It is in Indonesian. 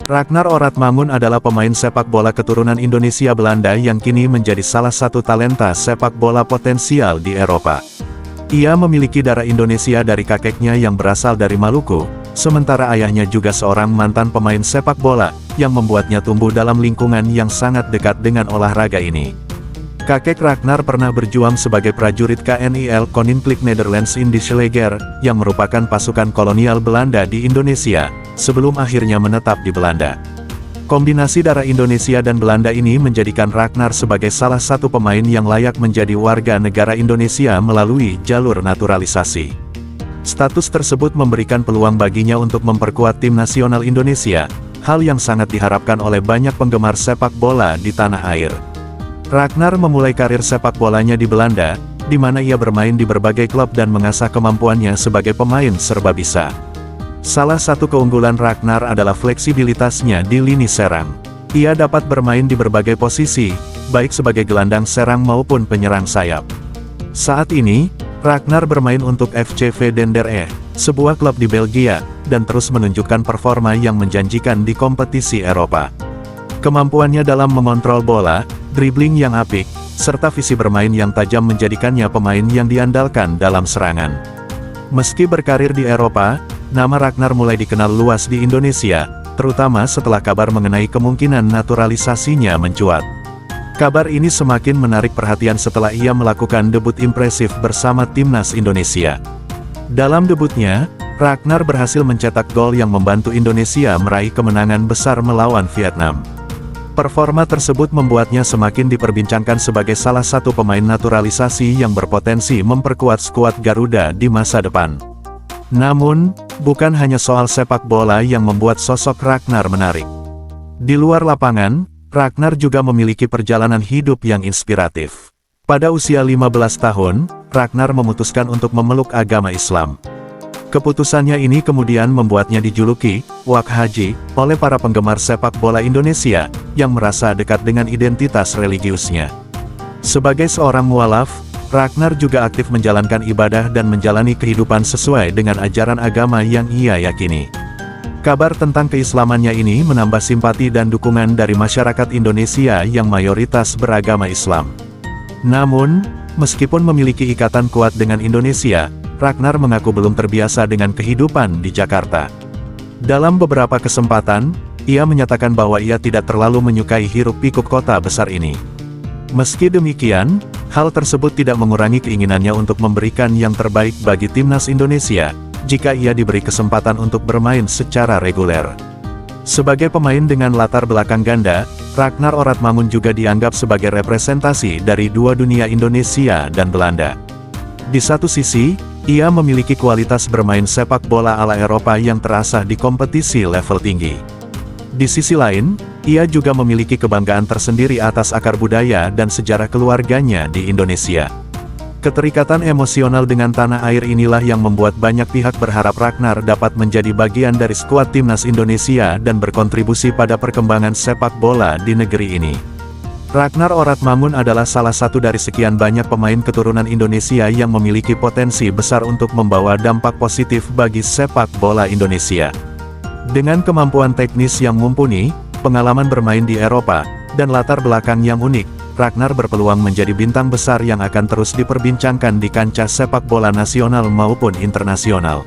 Ragnar Oratmangun adalah pemain sepak bola keturunan Indonesia Belanda yang kini menjadi salah satu talenta sepak bola potensial di Eropa. Ia memiliki darah Indonesia dari kakeknya yang berasal dari Maluku, sementara ayahnya juga seorang mantan pemain sepak bola, yang membuatnya tumbuh dalam lingkungan yang sangat dekat dengan olahraga ini. Kakek Ragnar pernah berjuang sebagai prajurit KNIL Koninklijk Nederlands Indische Leger, yang merupakan pasukan kolonial Belanda di Indonesia, sebelum akhirnya menetap di Belanda. Kombinasi darah Indonesia dan Belanda ini menjadikan Ragnar sebagai salah satu pemain yang layak menjadi warga negara Indonesia melalui jalur naturalisasi. Status tersebut memberikan peluang baginya untuk memperkuat tim nasional Indonesia, hal yang sangat diharapkan oleh banyak penggemar sepak bola di tanah air. Ragnar memulai karir sepak bolanya di Belanda, di mana ia bermain di berbagai klub dan mengasah kemampuannya sebagai pemain serba bisa. Salah satu keunggulan Ragnar adalah fleksibilitasnya di lini serang. Ia dapat bermain di berbagai posisi, baik sebagai gelandang serang maupun penyerang sayap. Saat ini, Ragnar bermain untuk FC Vedendere, sebuah klub di Belgia, dan terus menunjukkan performa yang menjanjikan di kompetisi Eropa. Kemampuannya dalam mengontrol bola, dribbling yang apik, serta visi bermain yang tajam menjadikannya pemain yang diandalkan dalam serangan. Meski berkarir di Eropa, nama Ragnar mulai dikenal luas di Indonesia, terutama setelah kabar mengenai kemungkinan naturalisasinya mencuat. Kabar ini semakin menarik perhatian setelah ia melakukan debut impresif bersama timnas Indonesia. Dalam debutnya, Ragnar berhasil mencetak gol yang membantu Indonesia meraih kemenangan besar melawan Vietnam. Performa tersebut membuatnya semakin diperbincangkan sebagai salah satu pemain naturalisasi yang berpotensi memperkuat skuad Garuda di masa depan. Namun, bukan hanya soal sepak bola yang membuat sosok Ragnar menarik. Di luar lapangan, Ragnar juga memiliki perjalanan hidup yang inspiratif. Pada usia 15 tahun, Ragnar memutuskan untuk memeluk agama Islam. Keputusannya ini kemudian membuatnya dijuluki Wak Haji oleh para penggemar sepak bola Indonesia, yang merasa dekat dengan identitas religiusnya. Sebagai seorang mualaf, Ragnar juga aktif menjalankan ibadah dan menjalani kehidupan sesuai dengan ajaran agama yang ia yakini. Kabar tentang keislamannya ini menambah simpati dan dukungan dari masyarakat Indonesia yang mayoritas beragama Islam. Namun, meskipun memiliki ikatan kuat dengan Indonesia, Ragnar mengaku belum terbiasa dengan kehidupan di Jakarta. Dalam beberapa kesempatan, ia menyatakan bahwa ia tidak terlalu menyukai hiruk-pikuk kota besar ini. Meski demikian, hal tersebut tidak mengurangi keinginannya untuk memberikan yang terbaik bagi timnas Indonesia, jika ia diberi kesempatan untuk bermain secara reguler. Sebagai pemain dengan latar belakang ganda, Ragnar Oratmangun juga dianggap sebagai representasi dari dua dunia Indonesia dan Belanda. Di satu sisi, ia memiliki kualitas bermain sepak bola ala Eropa yang terasah di kompetisi level tinggi. Di sisi lain, ia juga memiliki kebanggaan tersendiri atas akar budaya dan sejarah keluarganya di Indonesia. Keterikatan emosional dengan tanah air inilah yang membuat banyak pihak berharap Ragnar dapat menjadi bagian dari skuad timnas Indonesia dan berkontribusi pada perkembangan sepak bola di negeri ini. Ragnar Oratmangun adalah salah satu dari sekian banyak pemain keturunan Indonesia yang memiliki potensi besar untuk membawa dampak positif bagi sepak bola Indonesia. Dengan kemampuan teknis yang mumpuni, pengalaman bermain di Eropa, dan latar belakang yang unik, Ragnar berpeluang menjadi bintang besar yang akan terus diperbincangkan di kancah sepak bola nasional maupun internasional.